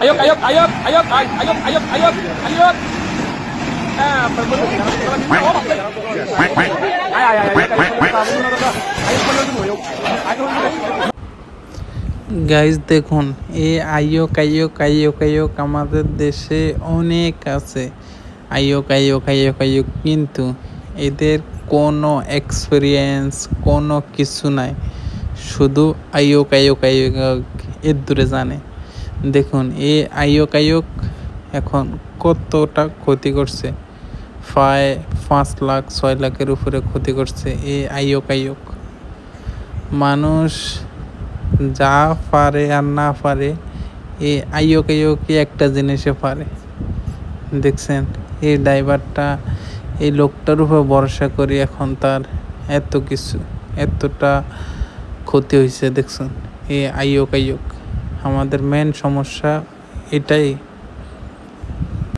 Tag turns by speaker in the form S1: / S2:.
S1: ayok, ayok, ayok, ayok, ay, ayok, ayok, ayok, ayok.
S2: Guys দেখুন, এই আইয়ক আইয়ক আইয়ক আইয়ক আমাদের দেশে অনেক আছে। আইয়ক আইয়ক আইয়ক আইয়ক, কিন্তু এদের কোনো এক্সপিরিয়েন্স কোনো কিছু নাই, শুধু আইয়ক আইয়ক আইয়ক এর দূরে জানে। দেখুন এই আইয়ক আইয়ক এখন কতটা ক্ষতি করছে, প্রায় 5 লাখ 6 লাখের উপরে ক্ষতি করছে এই আইয়ক আইয়ক। মানুষ যা পারে আর না পারে, এই আইয়ক আইয়কই একটা জিনিসে পারে। দেখছেন এই ড্রাইভারটা, এই লোকটার উপর ভরসা করি এখন তার এত কিছু, এতটা ক্ষতি হয়েছে। দেখছেন এই আইয়ক আইয়ক, আমাদের মেন সমস্যা এটাই।